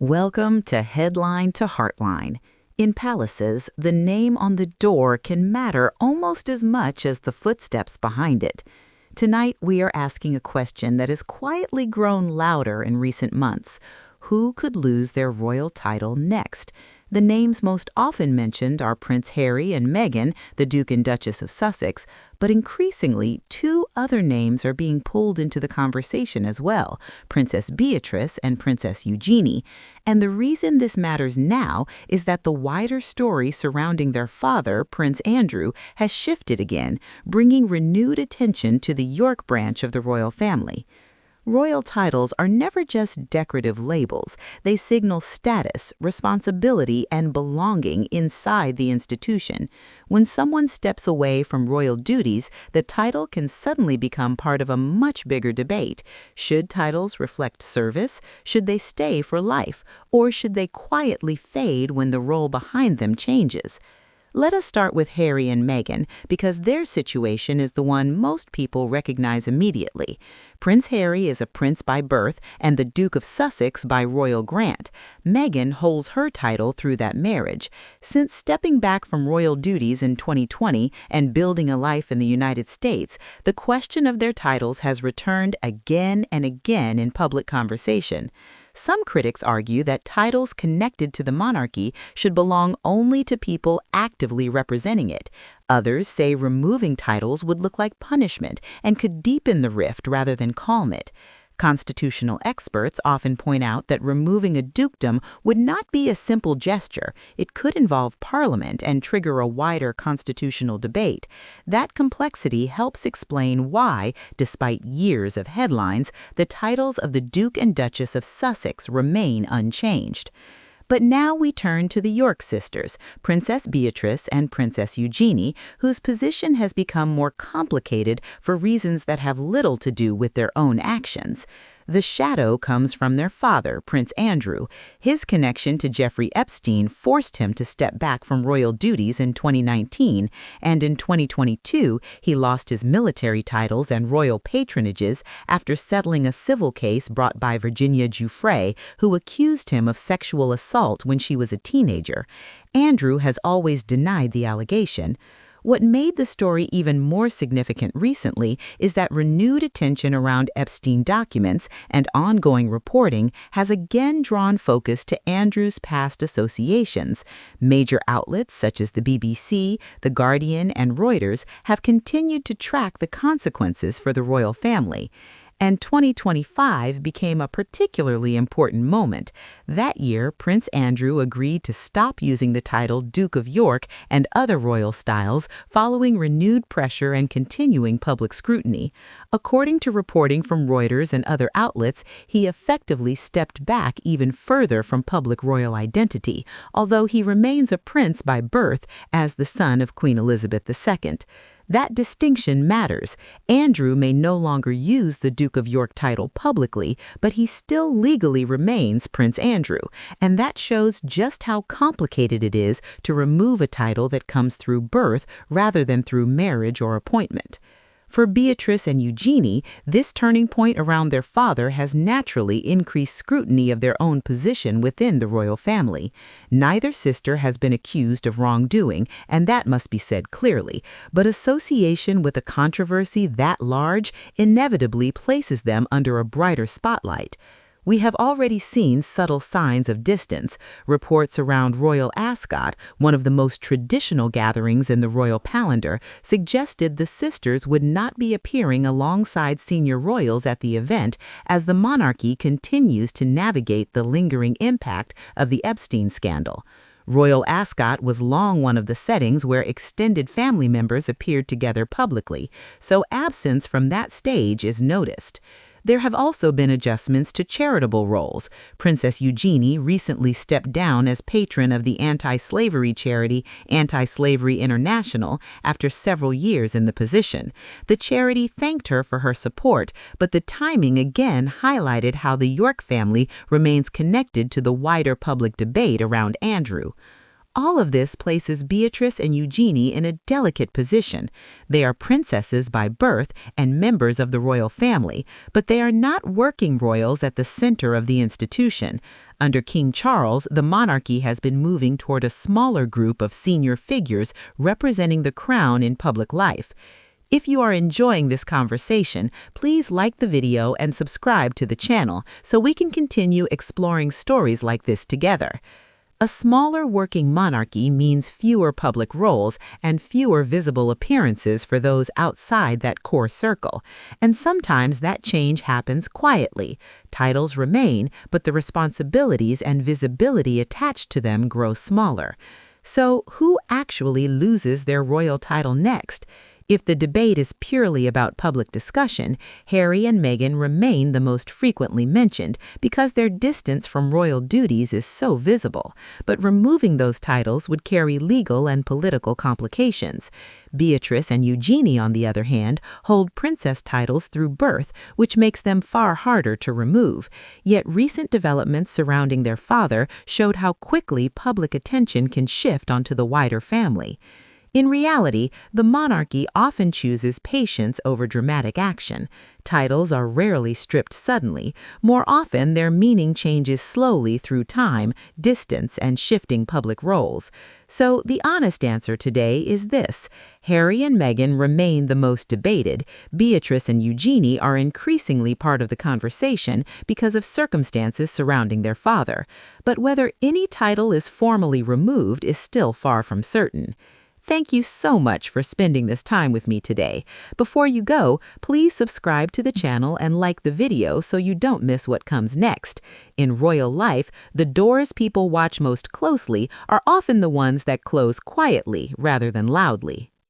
Welcome to Headline to Heartline. In palaces, the name on the door can matter almost as much as the footsteps behind it. Tonight, we are asking a question that has quietly grown louder in recent months. Who could lose their royal title next? The names most often mentioned are Prince Harry and Meghan, the Duke and Duchess of Sussex, but increasingly, two other names are being pulled into the conversation as well, Princess Beatrice and Princess Eugenie. And the reason this matters now is that the wider story surrounding their father, Prince Andrew, has shifted again, bringing renewed attention to the York branch of the royal family. Royal titles are never just decorative labels. They signal status, responsibility, and belonging inside the institution. When someone steps away from royal duties, the title can suddenly become part of a much bigger debate. Should titles reflect service? Should they stay for life? Or should they quietly fade when the role behind them changes? Let us start with Harry and Meghan, because their situation is the one most people recognize immediately. Prince Harry is a prince by birth and the Duke of Sussex by royal grant. Meghan holds her title through that marriage. Since stepping back from royal duties in 2020 and building a life in the United States, the question of their titles has returned again and again in public conversation. Some critics argue that titles connected to the monarchy should belong only to people actively representing it. Others say removing titles would look like punishment and could deepen the rift rather than calm it. Constitutional experts often point out that removing a dukedom would not be a simple gesture. It could involve Parliament and trigger a wider constitutional debate. That complexity helps explain why, despite years of headlines, the titles of the Duke and Duchess of Sussex remain unchanged. But now we turn to the York sisters, Princess Beatrice and Princess Eugenie, whose position has become more complicated for reasons that have little to do with their own actions. The shadow comes from their father, Prince Andrew. His connection to Jeffrey Epstein forced him to step back from royal duties in 2019, and in 2022, he lost his military titles and royal patronages after settling a civil case brought by Virginia Giuffre, who accused him of sexual assault when she was a teenager. Andrew has always denied the allegation. What made the story even more significant recently is that renewed attention around Epstein documents and ongoing reporting has again drawn focus to Andrew's past associations. Major outlets such as the BBC, The Guardian, and Reuters have continued to track the consequences for the royal family. And 2025 became a particularly important moment. That year, Prince Andrew agreed to stop using the title Duke of York and other royal styles following renewed pressure and continuing public scrutiny. According to reporting from Reuters and other outlets, he effectively stepped back even further from public royal identity, although he remains a prince by birth as the son of Queen Elizabeth II. That distinction matters. Andrew may no longer use the Duke of York title publicly, but he still legally remains Prince Andrew, and that shows just how complicated it is to remove a title that comes through birth rather than through marriage or appointment. For Beatrice and Eugenie, this turning point around their father has naturally increased scrutiny of their own position within the royal family. Neither sister has been accused of wrongdoing, and that must be said clearly, but association with a controversy that large inevitably places them under a brighter spotlight. We have already seen subtle signs of distance. Reports around Royal Ascot, one of the most traditional gatherings in the royal calendar, suggested the sisters would not be appearing alongside senior royals at the event as the monarchy continues to navigate the lingering impact of the Epstein scandal. Royal Ascot was long one of the settings where extended family members appeared together publicly, so absence from that stage is noticed. There have also been adjustments to charitable roles. Princess Eugenie recently stepped down as patron of the anti-slavery charity Anti-Slavery International after several years in the position. The charity thanked her for her support, but the timing again highlighted how the York family remains connected to the wider public debate around Andrew. All of this places Beatrice and Eugenie in a delicate position. They are princesses by birth and members of the royal family, but they are not working royals at the center of the institution. Under King Charles, the monarchy has been moving toward a smaller group of senior figures representing the crown in public life. If you are enjoying this conversation, please like the video and subscribe to the channel so we can continue exploring stories like this together. A smaller working monarchy means fewer public roles and fewer visible appearances for those outside that core circle. And sometimes that change happens quietly. Titles remain, but the responsibilities and visibility attached to them grow smaller. So, who actually loses their royal title next? If the debate is purely about public discussion, Harry and Meghan remain the most frequently mentioned because their distance from royal duties is so visible. But removing those titles would carry legal and political complications. Beatrice and Eugenie, on the other hand, hold princess titles through birth, which makes them far harder to remove. Yet recent developments surrounding their father showed how quickly public attention can shift onto the wider family. In reality, the monarchy often chooses patience over dramatic action. Titles are rarely stripped suddenly. More often, their meaning changes slowly through time, distance, and shifting public roles. So the honest answer today is this: Harry and Meghan remain the most debated. Beatrice and Eugenie are increasingly part of the conversation because of circumstances surrounding their father. But whether any title is formally removed is still far from certain. Thank you so much for spending this time with me today. Before you go, please subscribe to the channel and like the video so you don't miss what comes next. In royal life, the doors people watch most closely are often the ones that close quietly rather than loudly.